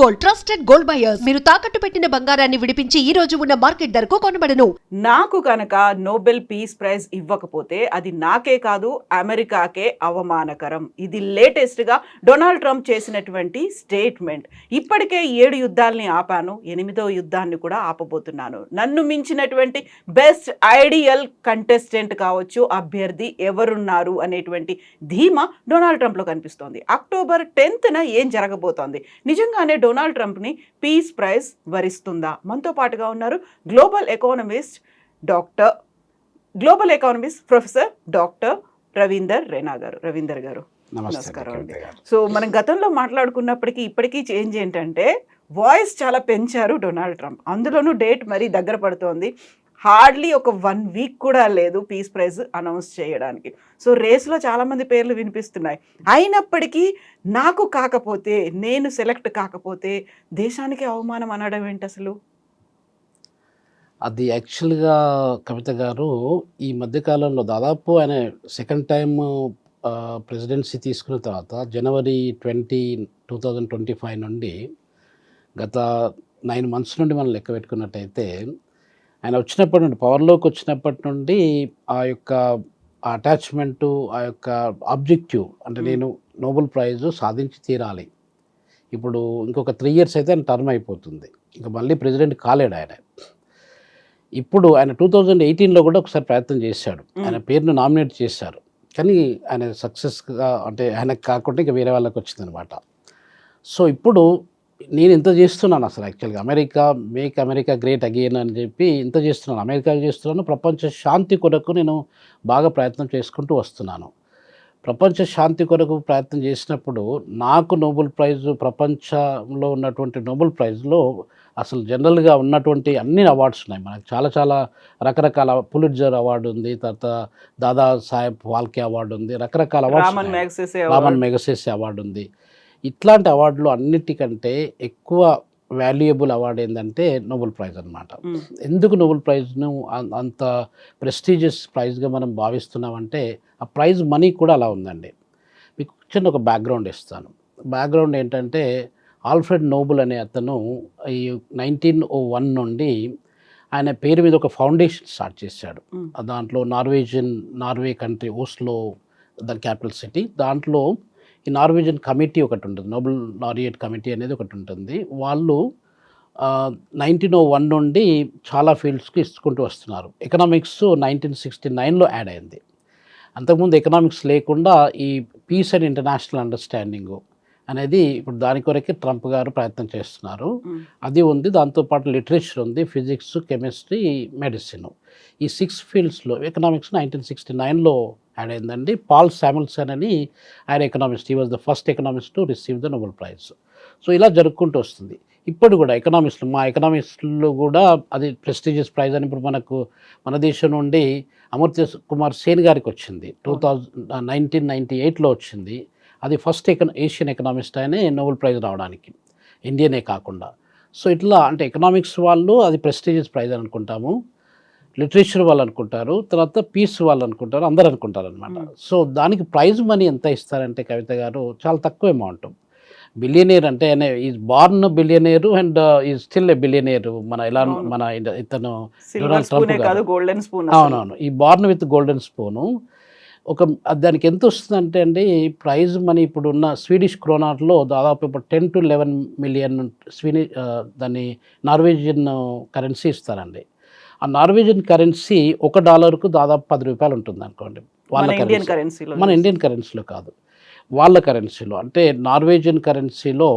Gold, trusted gold buyers. మీరు తాకట్టు పెట్టిన బంగారాన్ని విడిపించి ఈ రోజు ఉన్న మార్కెట్ ధరకు కొనబడను. నాకు కనుక నోబెల్ పీస్ ప్రైజ్ ఇవ్వకపోతే అది నాకే కాదు అమెరికాకే అవమానకరం. ఇది లేటెస్ట్గా డొనాల్డ్ ట్రంప్ చేసినటువంటి స్టేట్మెంట్. ఇప్పటికే 7 యుద్ధాలని ఆపాను, 8వ యుద్ధాన్ని కూడా ఆపబోతున్నాను. నన్ను మించినటువంటి బెస్ట్ ఐడియల్ కంటెస్టెంట్ కావచ్చు, అభ్యర్థి ఎవరున్నారు అనేటువంటి ధీమా డొనాల్డ్ ట్రంప్లో కనిపిస్తోంది. అక్టోబర్ 10న ఏం జరగబోతోంది? నిజంగానే డొనాల్డ్ ట్రంప్ని పీస్ ప్రైజ్ వరిస్తుందా? మనతో పాటుగా ఉన్నారు global economist professor doctor Ravinder Raina garu. Ravinder గారు నమస్కారం అండి. సో మనం గతంలో మాట్లాడుకున్నప్పటికీ ఇప్పటికీ చేంజ్ ఏంటంటే వాయిస్ చాలా పెంచారు డొనాల్డ్ ట్రంప్. అందులోనూ డేట్ మరీ దగ్గర పడుతోంది. హార్డ్లీ ఒక 1 వీక్ కూడా లేదు పీస్ ప్రైజ్ అనౌన్స్ చేయడానికి. సో రేస్లో చాలామంది పేర్లు వినిపిస్తున్నాయి. అయినప్పటికీ నాకు కాకపోతే, నేను సెలెక్ట్ కాకపోతే దేశానికి అవమానం అనడం ఏంటి అసలు? అది యాక్చువల్గా కవిత గారు ఈ మధ్యకాలంలో దాదాపు ఆయన సెకండ్ టైం ప్రెసిడెన్సీ తీసుకున్న తర్వాత జనవరి 2025 నుండి గత 9 months నుండి మనం లెక్క పెట్టుకున్నట్టయితే ఆయన వచ్చినప్పటి నుండి, పవర్లోకి వచ్చినప్పటి నుండి ఆ యొక్క అటాచ్మెంటు, ఆ యొక్క ఆబ్జెక్టివ్ అంటే నేను నోబెల్ ప్రైజ్ సాధించి తీరాలి. ఇప్పుడు ఇంకొక 3 years అయితే ఆయన టర్మ్ అయిపోతుంది, ఇంకా మళ్ళీ ప్రెసిడెంట్ కాలేడు ఆయన. ఇప్పుడు ఆయన 2018లో కూడా ఒకసారి ప్రయత్నం చేశాడు, ఆయన పేరును నామినేట్ చేశారు, కానీ ఆయన సక్సెస్గా అంటే ఆయనకు కాకుండా ఇంకా వేరే వాళ్ళకి వచ్చిందనమాట. సో ఇప్పుడు నేను ఇంత చేస్తున్నాను అసలు యాక్చువల్గా మేక్ అమెరికా గ్రేట్ అగైన్ అని చెప్పి ఇంత చేస్తున్నాను, అమెరికా చేస్తున్నాను, ప్రపంచ శాంతి కొరకు నేను బాగా ప్రయత్నం చేసుకుంటూ వస్తున్నాను. ప్రపంచ శాంతి కొరకు ప్రయత్నం చేసినప్పుడు నాకు నోబెల్ ప్రైజ్, ప్రపంచంలో ఉన్నటువంటి నోబెల్ ప్రైజ్లో అసలు జనరల్గా ఉన్నటువంటి అన్ని అవార్డ్స్ ఉన్నాయి మనకు. చాలా రకరకాల పులిట్జర్ అవార్డు ఉంది, తర్వాత దాదా సాహెబ్ ఫాల్కే అవార్డు ఉంది, రకరకాల అవార్డ్స్, రామన్ మెగసెసే అవార్డు ఉంది. ఇట్లాంటి అవార్డులు అన్నిటికంటే ఎక్కువ వాల్యుయబుల్ అవార్డు ఏంటంటే నోబెల్ ప్రైజ్ అనమాట. ఎందుకు నోబెల్ ప్రైజ్ను అంత ప్రెస్టీజియస్ ప్రైజ్గా మనం భావిస్తున్నామంటే ఆ ప్రైజ్ మనీ కూడా అలా ఉందండి. మీకు చిన్న ఒక బ్యాక్గ్రౌండ్ ఇస్తాను. బ్యాక్గ్రౌండ్ ఏంటంటే ఆల్ఫ్రెడ్ నోబెల్ అనే అతను ఈ 1901 నుండి ఆయన పేరు మీద ఒక ఫౌండేషన్ స్టార్ట్ చేశాడు. దాంట్లో నార్వే కంట్రీ ఓస్లో దాని క్యాపిటల్ సిటీ, దాంట్లో ఈ నార్వేజియన్ కమిటీ ఒకటి ఉంటుంది, నోబెల్ లారియట్ కమిటీ అనేది ఒకటి ఉంటుంది. వాళ్ళు 1901 నుండి చాలా ఫీల్డ్స్కి ఇచ్చుకుంటూ వస్తున్నారు. ఎకనామిక్స్ 1969లో యాడ్ అయింది. అంతకుముందు ఎకనామిక్స్ లేకుండా ఈ పీస్ అండ్ ఇంటర్నేషనల్ అండర్స్టాండింగ్ అనేది ఇప్పుడు దాని కొరకే ట్రంప్ గారు ప్రయత్నం చేస్తున్నారు. అది ఉంది. దాంతోపాటు లిటరేచర్ ఉంది, ఫిజిక్స్, కెమిస్ట్రీ, మెడిసిన్. ఈ 6 ఫీల్డ్స్లో ఎకనామిక్స్ 1969లో యాడ్ అయిందండి. పాల్ శామ్యుల్సన్ అని ఆయన economist, he was the first economist to receive the Nobel prize. So ఇలా జరుపుకుంటూ వస్తుంది. ఇప్పుడు కూడా మా ఎకనామిస్టులు కూడా అది ప్రెస్టీజియస్ ప్రైజ్ అని ఇప్పుడు మన దేశం నుండి అమర్త్య కుమార్ సేన్ గారికి వచ్చింది, 1998లో వచ్చింది. అది ఫస్ట్ ఏషియన్ ఎకనామిస్ట్ అయినే నోబెల్ ప్రైజ్ రావడానికి, ఇండియనే కాకుండా. సో ఇట్లా అంటే ఎకనామిక్స్ వాళ్ళు అది ప్రెస్టీజియస్ ప్రైజ్ అని అనుకుంటాము, లిటరేచర్ వాళ్ళు అనుకుంటారు, తర్వాత పీస్ వాళ్ళు అనుకుంటారు, అందరు అనుకుంటారు అనమాట. సో దానికి ప్రైజ్ మనీ ఎంత ఇస్తారంటే కవిత గారు చాలా తక్కువ అమౌంట్. బిలియనేర్ అంటే is born billionaire and is still a billionaire. ఇతను డొనాల్డ్ ట్రంప్ గారు, అవునవును, ఈ బార్న్ విత్ గోల్డెన్ స్పూను. దానికి ఎంత వస్తుందంటే అండి ప్రైజ్ మనీ ఇప్పుడున్న స్వీడిష్ క్రోనాట్లో దాదాపు ఇప్పుడు 10 to 11 million దాన్ని నార్వేజియన్ కరెన్సీ ఇస్తారండి. ఆ నార్వేజియన్ కరెన్సీ $1కు దాదాపు 10 రూపాయలు ఉంటుంది అనుకోండి. మన ఇండియన్ కరెన్సీలో కాదు, వాళ్ళ కరెన్సీలో. అంటే నార్వేజియన్ కరెన్సీలో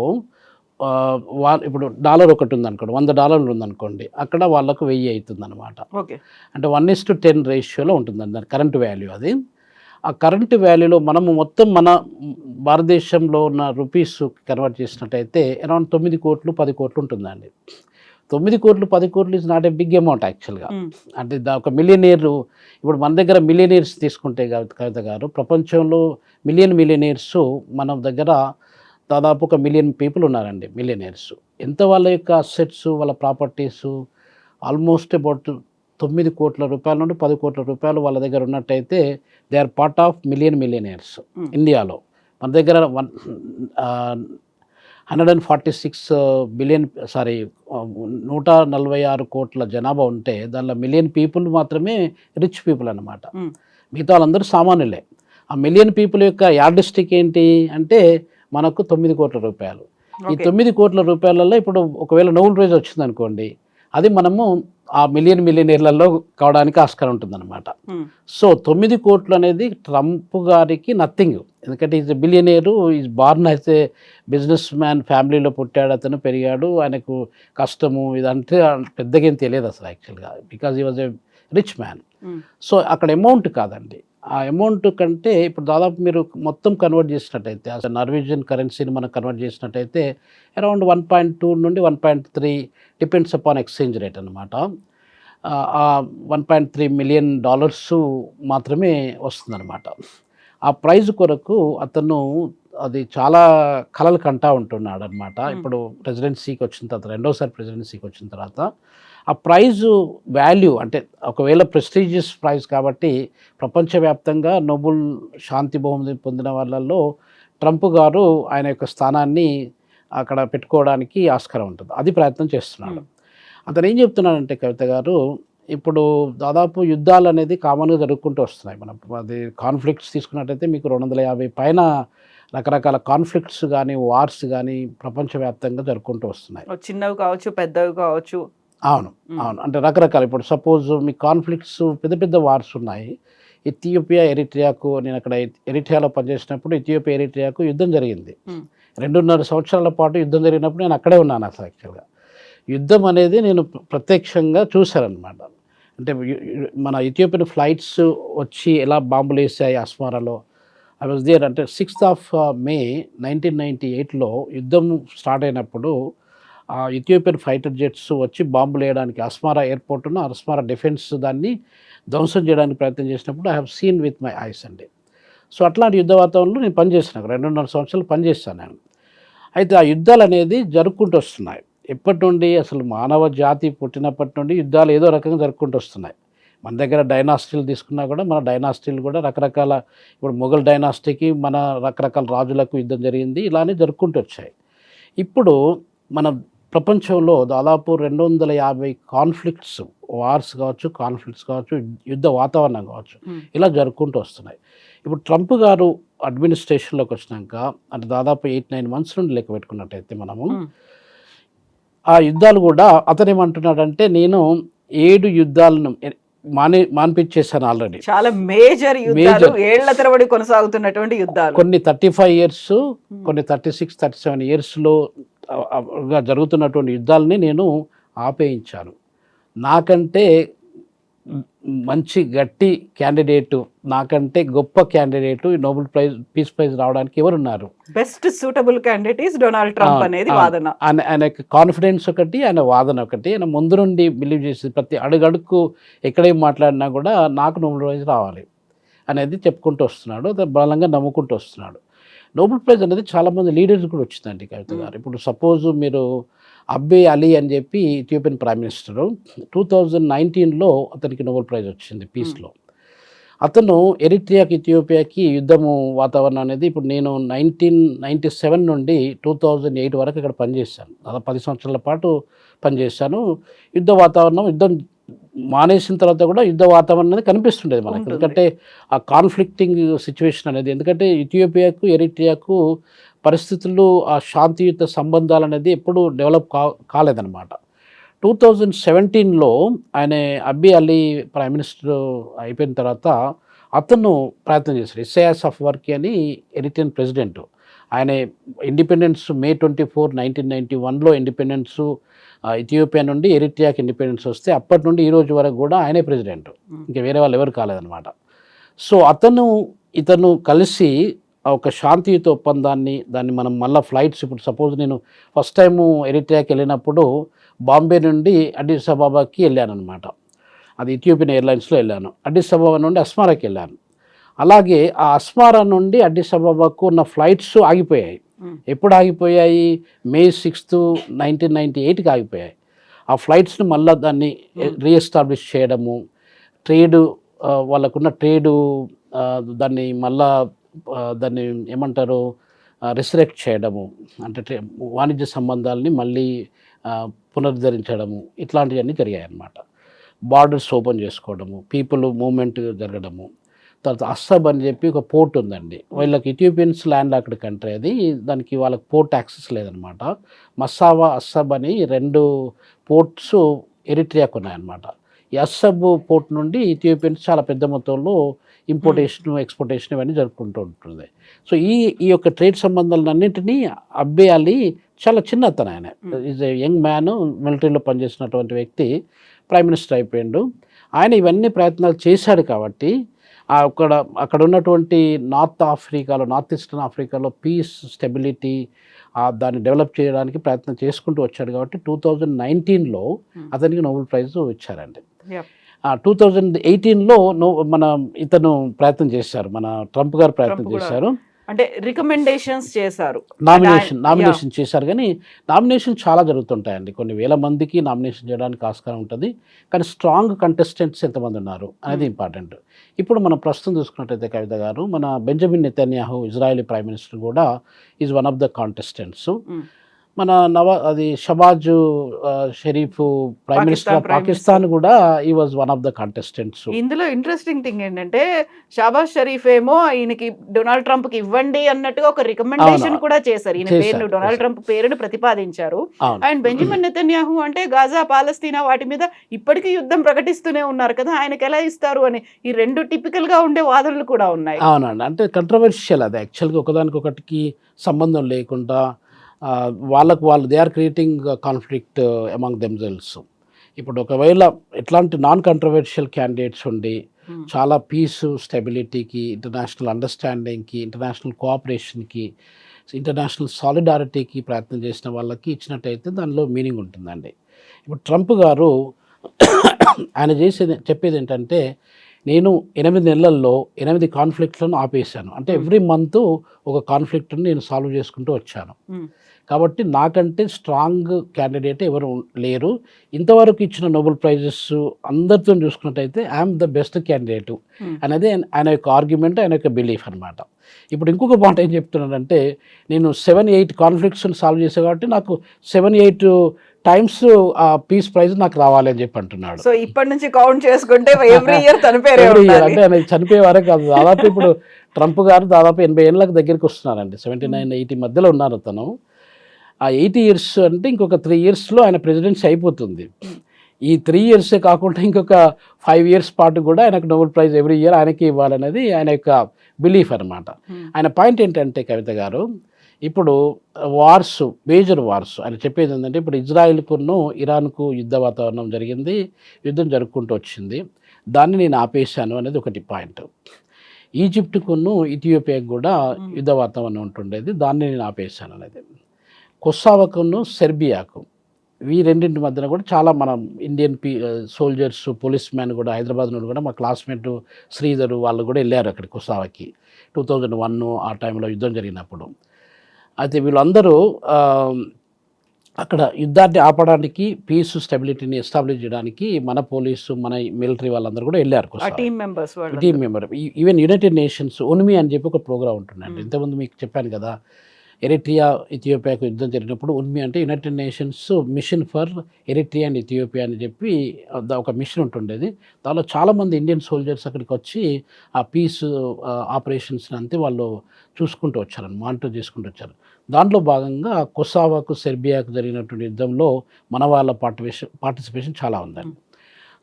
ఇప్పుడు డాలర్ ఒకటి ఉందనుకోండి, $100 ఉందనుకోండి, అక్కడ వాళ్ళకు 1000 అవుతుంది అనమాట. అంటే 1:10 రేషియోలో ఉంటుందండి దాని కరెంట్ వాల్యూ. అది ఆ కరెంట్ వాల్యూలో మనము మొత్తం మన భారతదేశంలో ఉన్న రూపీస్ కన్వర్ట్ చేసినట్టయితే అరౌండ్ 9 కోట్లు 10 కోట్లు ఉంటుందండి. 9 కోట్లు 10 కోట్లు is not a big amount యాక్చువల్గా. అంటే ఒక మిలియనీర్, ఇప్పుడు మన దగ్గర మిలియనీర్స్ తీసుకుంటే కవిత గారు, ప్రపంచంలో మిలియనీర్స్ మన దగ్గర దాదాపు 1 million పీపుల్ ఉన్నారండి మిలియనీర్స్. ఎంత వాళ్ళ యొక్క అసెట్స్, వాళ్ళ ప్రాపర్టీస్ ఆల్మోస్ట్ అబౌట్ 9 కోట్ల రూపాయల నుండి 10 కోట్ల రూపాయలు వాళ్ళ దగ్గర ఉన్నట్టయితే they are part of millionaires ఇండియాలో. మన దగ్గర 146 బిలియన్ 146 కోట్ల జనాభా ఉంటే దానిలో మిలియన్ పీపుల్ మాత్రమే రిచ్ పీపుల్ అన్నమాట. మిగతా వాళ్ళందరూ సామాన్యులే. ఆ మిలియన్ పీపుల్ యొక్క యార్డిస్టిక్ ఏంటి అంటే మనకు 9 కోట్ల రూపాయలు. ఈ 9 కోట్ల రూపాయలలో ఇప్పుడు ఒకవేళ నోబెల్ ప్రైజ్ వచ్చిందనుకోండి, అది మనము ఆ మిలియనీర్లలో కావడానికి ఆస్కారం ఉంటుందన్నమాట. సో 9 కోట్లు అనేది ట్రంప్ గారికి నథింగ్. ఎందుకంటే ఈజ్ బిలియనేరు, ఈజ్ బార్న్ అయితే బిజినెస్ మ్యాన్ ఫ్యామిలీలో పుట్టాడు, అతను పెరిగాడు, ఆయనకు కష్టము ఇదంటే పెద్దగా ఏం తెలియదు అసలు యాక్చువల్గా, బికాజ్ ఈ was a rich man. So అక్కడ అమౌంట్ కాదండి, ఆ అమౌంట్ కంటే ఇప్పుడు దాదాపు మీరు మొత్తం కన్వర్ట్ చేసినట్టయితే అసలు నార్వేజియన్ కరెన్సీని మనం కన్వర్ట్ చేసినట్టయితే అరౌండ్ 1.2 నుండి 1.3 డిపెండ్స్ అపాన్ ఎక్స్చేంజ్ రేట్ అనమాట. ఆ $1.3 మిలియన్ మాత్రమే వస్తుందన్నమాట. ఆ ప్రైజ్ కొరకు అతను అది చాలా కలలు కంటా ఉంటున్నాడు అనమాట. ఇప్పుడు ప్రెసిడెన్సీకి వచ్చిన తర్వాత, రెండోసారి ప్రెసిడెన్సీకి వచ్చిన తర్వాత ఆ ప్రైజు వాల్యూ అంటే ఒకవేళ ప్రెస్టీజియస్ ప్రైజ్ కాబట్టి ప్రపంచవ్యాప్తంగా నోబెల్ శాంతి బహుమతి పొందిన వాళ్ళల్లో ట్రంప్ గారు ఆయన యొక్క స్థానాన్ని అక్కడ పెట్టుకోవడానికి ఆస్కారం ఉంటుంది. అది ప్రయత్నం చేస్తున్నాడు. అతను ఏం చెప్తున్నాడంటే కవిత గారు, ఇప్పుడు దాదాపు యుద్ధాలు అనేది కామన్గా జరుగుకుంటూ వస్తున్నాయి. మనం అది కాన్ఫ్లిక్ట్స్ తీసుకున్నట్టయితే మీకు 250 పైన రకరకాల కాన్ఫ్లిక్ట్స్ కానీ వార్స్ కానీ ప్రపంచవ్యాప్తంగా జరుపుకుంటూ వస్తున్నాయి. చిన్నవి కావచ్చు, పెద్దవి కావచ్చు. అవును, అంటే రకరకాల, ఇప్పుడు సపోజ్ మీ కాన్ఫ్లిక్ట్స్ పెద్ద పెద్ద వార్స్ ఉన్నాయి. ఇథియోపియా ఎరిట్రియాకు, నేను అక్కడ ఎరిట్రియాలో పనిచేసినప్పుడు ఇథియోపియా ఎరిట్రియాకు యుద్ధం జరిగింది. 2.5 సంవత్సరాల పాటు యుద్ధం జరిగినప్పుడు నేను అక్కడే ఉన్నాను అసలు యాక్చువల్గా. యుద్ధం అనేది నేను ప్రత్యక్షంగా చూశానమాట. అంటే మన ఇథియోపియన్ ఫ్లైట్స్ వచ్చి ఎలా బాంబులు వేసాయి అస్మారాలో, ఐ వాజ్ దేర్. అంటే 6th May 1998లో యుద్ధం స్టార్ట్ అయినప్పుడు ఆ ఇథియోపియన్ ఫైటర్ జెట్స్ వచ్చి బాంబులు వేయడానికి అస్మారా ఎయిర్పోర్ట్ను, అస్మారా డిఫెన్స్ దాన్ని ధ్వంసం చేయడానికి ప్రయత్నం చేసినప్పుడు I have seen with my eyes అండి. సో అట్లాంటి యుద్ధ వాతావరణంలో నేను పనిచేసిన 2.5 సంవత్సరాలు పనిచేస్తాను నేను. అయితే ఆ యుద్ధాలు అనేది జరుపుకుంటూ వస్తున్నాయి. ఎప్పటి నుండి అసలు మానవ జాతి పుట్టినప్పటి నుండి యుద్ధాలు ఏదో రకంగా జరుపుకుంటూ వస్తున్నాయి. మన దగ్గర డైనాస్టీలు తీసుకున్నా కూడా మన డైనాస్టీలు కూడా రకరకాల, ఇప్పుడు మొఘల్ డైనాస్టీకి మన రకరకాల రాజులకు యుద్ధం జరిగింది, ఇలానే జరుపుకుంటూ వచ్చాయి. ఇప్పుడు మన ప్రపంచంలో దాదాపు 250 కాన్ఫ్లిక్ట్స్, వార్స్ కావచ్చు, కాన్ఫ్లిక్ట్స్ కావచ్చు, యుద్ధ వాతావరణం కావచ్చు, ఇలా జరుపుకుంటూ వస్తున్నాయి. ఇప్పుడు ట్రంప్ గారు అడ్మినిస్ట్రేషన్లోకి వచ్చినాక అంటే దాదాపు 8-9 months నుండి లెక్క పెట్టుకున్నట్టయితే మనము ఆ యుద్ధాలు కూడా అతను ఏమంటున్నాడంటే నేను 7 యుద్ధాలను మాన్పించేశాను ఆల్రెడీ. చాలా మేజర్ యుద్ధాలు, ఏళ్ల తరబడి కొనసాగుతున్నటువంటి యుద్ధాలు, కొన్ని 35 years, కొన్ని 36-37 yearsలో జరుగుతున్నటువంటి యుద్ధాలని నేను ఆపేయించాను. నాకంటే మంచి గట్టి క్యాండిడేటు, నాకంటే గొప్ప candidate Nobel prize, peace prize రావడానికి ఎవరున్నారు? Best suitable candidate is Donald Trump అనేది వాదన. ఆయన కాన్ఫిడెన్స్ ఒకటి, ఆయన వాదన ఒకటి. ఆయన ముందు నుండి బిలీవ్ చేసి ప్రతి అడుగడుకు ఎక్కడేం మాట్లాడినా కూడా నాకు నోబెల్ ప్రైజ్ రావాలి అనేది చెప్పుకుంటూ వస్తున్నాడు, బలంగా నమ్ముకుంటూ వస్తున్నాడు. నోబెల్ ప్రైజ్ అనేది చాలామంది లీడర్స్ కూడా వచ్చిందండి కవిత గారు. ఇప్పుడు సపోజ్ మీరు అబ్బే అలీ అని చెప్పి ఇథియోపియన్ ప్రైమ్ మినిస్టరు 2019లో అతనికి నోబెల్ ప్రైజ్ వచ్చింది పీస్లో. అతను ఎరిట్రియాకి, ఇథియోపియాకి యుద్ధము వాతావరణం అనేది, ఇప్పుడు నేను 1997 నుండి 2008 వరకు ఇక్కడ పనిచేశాను. దాదాపు 10 సంవత్సరాల పాటు పనిచేశాను. యుద్ధ వాతావరణం, యుద్ధం మానేసిన తర్వాత కూడా యుద్ధ వాతావరణం అనేది కనిపిస్తుండేది మనకు. ఎందుకంటే ఆ కాన్ఫ్లిక్టింగ్ సిచ్యువేషన్ అనేది, ఎందుకంటే ఇథియోపియాకు, ఎరిట్రియాకు పరిస్థితులు, ఆ శాంతియుత సంబంధాలు అనేది ఎప్పుడూ డెవలప్ కాలేదన్నమాట. 2017లో ఆయన అబ్బీ అలీ ప్రైమ్ మినిస్టర్ అయిపోయిన తర్వాత అతను ప్రయత్నం చేశాడు. ఇసయాస్ అఫ్వర్కీ అని ఎరిట్రియన్ ప్రెసిడెంట్. ఆయన ఇండిపెండెన్స్ May 24, 1991లో ఇండిపెండెన్స్ ఇథియోపియా నుండి ఎరిట్రియాకి ఇండిపెండెన్స్ వస్తే అప్పటి నుండి ఈ రోజు వరకు కూడా ఆయనే ప్రెసిడెంట్, ఇంకా వేరే వాళ్ళు ఎవరు కాలేదన్నమాట. సో ఇతను కలిసి ఒక శాంతియుత ఒప్పందాన్ని, దాన్ని మనం మళ్ళీ ఫ్లైట్స్, ఇప్పుడు సపోజ్ నేను ఫస్ట్ టైము ఎరిట్రియాకి వెళ్ళినప్పుడు బాంబే నుండి అడిస్ అబాబాకి వెళ్ళాను అనమాట. అది ఇథియోపియన్ ఎయిర్లైన్స్లో వెళ్ళాను. అడిస్ అబాబా నుండి అస్మారాకి వెళ్ళాను. అలాగే ఆ అస్మారా నుండి అడిస్ అబాబాకు ఉన్న ఫ్లైట్స్ ఆగిపోయాయి. ఎప్పుడు ఆగిపోయాయి? May 6, 1998కి ఆగిపోయాయి. ఆ ఫ్లైట్స్ని మళ్ళీ దాన్ని రీఎస్టాబ్లిష్ చేయడము, ట్రేడు, వాళ్ళకున్న ట్రేడు, దాన్ని మళ్ళా దాన్ని ఏమంటారు, రిసరెక్ట్ చేయడము, అంటే వాణిజ్య సంబంధాలని మళ్ళీ పునరుద్ధరించడము, ఇట్లాంటివన్నీ జరిగాయి అన్నమాట. బార్డర్స్ ఓపెన్ చేసుకోవడము, పీపుల్ మూవ్మెంట్ జరగడము. తర్వాత అస్సబ్ అని చెప్పి ఒక పోర్ట్ ఉందండి, వీళ్ళకి ఇథియోపియన్స్ ల్యాండ్ అక్కడ కంట్రీ, అది దానికి వాళ్ళకి పోర్ట్ యాక్సెస్ లేదనమాట. మస్సావా, అస్సబ్ అని 2 పోర్ట్స్ ఎరిట్రియాకు ఉన్నాయన్నమాట. ఈ అస్సబ్ పోర్ట్ నుండి ఇథియోపియన్స్ చాలా పెద్ద మొత్తంలో ఇంపోర్టేషన్, ఎక్స్పోర్టేషన్ ఇవన్నీ జరుపుకుంటూ ఉంటుంది. సో ఈ యొక్క ట్రేడ్ సంబంధాలన్నింటినీ అబ్బే అలీ చాలా చిన్న అతను, ఆయన ఈజ్ ఏ యంగ్ మ్యాన్, మిలిటరీలో పనిచేసినటువంటి వ్యక్తి, ప్రైమ్ మినిస్టర్ అయిపోయాడు. ఆయన ఇవన్నీ ప్రయత్నాలు చేశాడు కాబట్టి అక్కడ ఉన్నటువంటి నార్త్ ఈస్టర్న్ ఆఫ్రికాలో పీస్, స్టెబిలిటీ దాన్ని డెవలప్ చేయడానికి ప్రయత్నం చేసుకుంటూ వచ్చాడు కాబట్టి 2019లో అతనికి నోబెల్ ప్రైజ్ ఇచ్చారండి. 2018లో ఇతను ప్రయత్నం చేశారు, మన ట్రంప్ గారు ప్రయత్నం చేశారు, అంటే రికమెండేషన్స్ చేశారు, నామినేషన్ చేశారు. కానీ నామినేషన్ చాలా జరుగుతుంటాయండి, కొన్ని వేల మందికి నామినేషన్ చేయడానికి ఆస్కారం ఉంటుంది. కానీ స్ట్రాంగ్ కంటెస్టెంట్స్ ఎంతమంది ఉన్నారు అనేది ఇంపార్టెంట్. ఇప్పుడు మనం ప్రస్తుతం చూసుకున్నట్టయితే కవిత గారు, మన Benjamin Netanyahu Israeli prime minister కూడా is one of the contestants. మన Shahbaz Sharif prime minister of Pakistan కూడా ఈ was one of the contestants. ఇందులో ఇంట్రెస్టింగ్ థింగ్ ఏంటంటే షాబాజ్ షరీఫ్ ఏమో ఈయనకి డొనాల్డ్ ట్రంప్ కి ఇవ్వండి అన్నట్టుగా ఒక రికమెండేషన్ కూడా చేశారు, ఈయన పేరును, డొనాల్డ్ ట్రంప్ పేరును ప్రతిపాదించారు. అండ్ బెంజమిన్ నెతన్యాహు అంటే గాజా, పాలస్తీనా వాటి మీద ఇప్పటికీ యుద్ధం ప్రకటిస్తూనే ఉన్నారు కదా, ఆయనకి ఎలా ఇస్తారు అని ఈ 2 టిపికల్ గా ఉండే వాదనలు కూడా ఉన్నాయి. అవునండి, అంటే కంట్రవర్షియల్ అది యాక్చువల్గా, ఒకదానికొకటికి సంబంధం లేకుండా వాళ్ళు they are creating conflict among themselves. ఇప్పుడు ఒకవేళ ఎట్లాంటి నాన్ కంట్రవర్షియల్ క్యాండిడేట్స్ ఉండి చాలా పీస్, స్టెబిలిటీకి, ఇంటర్నేషనల్ అండర్స్టాండింగ్కి, ఇంటర్నేషనల్ కోఆపరేషన్కి, ఇంటర్నేషనల్ సాలిడారిటీకి ప్రయత్నం చేసిన వాళ్ళకి ఇచ్చినట్టయితే దానిలో మీనింగ్ ఉంటుందండి. ఇప్పుడు ట్రంప్ గారు ఆయన చెప్పేది ఏంటంటే, నేను 8 నెలల్లో 8 కాన్ఫ్లిక్ట్లను ఆపేశాను, అంటే ఎవ్రీ మంత్ ఒక కాన్ఫ్లిక్ట్ని నేను సాల్వ్ చేసుకుంటూ వచ్చాను. కాబట్టి నాకంటే స్ట్రాంగ్ క్యాండిడేట్ ఎవరు లేరు. ఇంతవరకు ఇచ్చిన నోబెల్ ప్రైజెస్ అందరితో చూసుకున్నట్టయితే ఐఎమ్ ద బెస్ట్ క్యాండిడేట్ అనేది ఆయన యొక్క ఆర్గ్యుమెంట్, ఆయన యొక్క బిలీఫ్ అనమాట. ఇప్పుడు ఇంకొక పాయింట్ ఏం చెప్తున్నాడంటే, నేను 7-8 కాన్ఫ్లిక్ట్స్ని సాల్వ్ చేసా కాబట్టి నాకు 7-8 టైమ్స్ ఆ పీస్ ప్రైజ్ నాకు రావాలి అని చెప్పి అంటున్నాడు. సో ఇప్పటి నుంచి కౌంట్ చేసుకుంటే ఎవ్రీ ఇయర్ అంటే ఆయన చనిపోయే వరకు కాదు, దాదాపు ఇప్పుడు ట్రంప్ గారు దాదాపు 80 ఏళ్ళకి దగ్గరికి వస్తున్నారండి, 79-80 మధ్యలో ఉన్నారు అతను. ఆ 80 years అంటే ఇంకొక 3 yearsలో ఆయన ప్రెసిడెన్సీ అయిపోతుంది. ఈ 3 years కాకుండా ఇంకొక 5 years పాటు కూడా ఆయనకు నోబెల్ ప్రైజ్ ఎవ్రీ ఇయర్ ఆయనకి ఇవ్వాలనేది ఆయన యొక్క బిలీఫ్ అనమాట. ఆయన పాయింట్ ఏంటంటే కవిత గారు, ఇప్పుడు మేజర్ వార్స్ ఆయన చెప్పేది ఏంటంటే, ఇప్పుడు ఇజ్రాయెల్కును ఇరాన్కు యుద్ధ వాతావరణం జరిగింది, యుద్ధం జరుపుకుంటూ వచ్చింది, దాన్ని నేను ఆపేశాను అనేది ఒకటి పాయింట్. ఈజిప్టుకును ఇథియోపియాకు కూడా యుద్ధ వాతావరణం ఉంటుండేది, దాన్ని నేను ఆపేశాను అనేది. కొస్సావకును సెర్బియాకు, ఈ రెండింటి మధ్యన కూడా చాలా మన ఇండియన్ సోల్జర్స్, పోలీస్ మ్యాన్ కూడా హైదరాబాద్ నుండి కూడా మా క్లాస్మేట్ శ్రీధర్ వాళ్ళు కూడా వెళ్ళారు అక్కడికి కొస్సావకి 2001 ఆ టైంలో యుద్ధం జరిగినప్పుడు. అయితే వీళ్ళందరూ అక్కడ యుద్ధాన్ని ఆపడానికి, పీస్, స్టెబిలిటీని ఎస్టాబ్లిష్ చేయడానికి మన పోలీసు, మన మిలిటరీ వాళ్ళందరూ కూడా వెళ్ళారు. Team member, even United nations UNMI అని చెప్పి ఒక ప్రోగ్రామ్ ఉంటుందండి. ఇంతకుముందు మీకు చెప్పాను కదా, ఎరిట్రియా, ఇథియోపియాకు యుద్ధం జరిగినప్పుడు UNMI అంటే United nations mission for Eritrea and Ethiopia అని చెప్పి ఒక మిషన్ ఉంటుండేది. దానిలో చాలామంది ఇండియన్ సోల్జర్స్ అక్కడికి వచ్చి ఆ పీస్ ఆపరేషన్స్ అంతే వాళ్ళు చూసుకుంటూ వచ్చారు, మానిటర్ చేసుకుంటూ వచ్చారు. దాంట్లో భాగంగా కొసావాకు, సెర్బియాకు జరిగినటువంటి యుద్ధంలో మన వాళ్ళ పార్టిసిపేషన్ చాలా ఉందండి.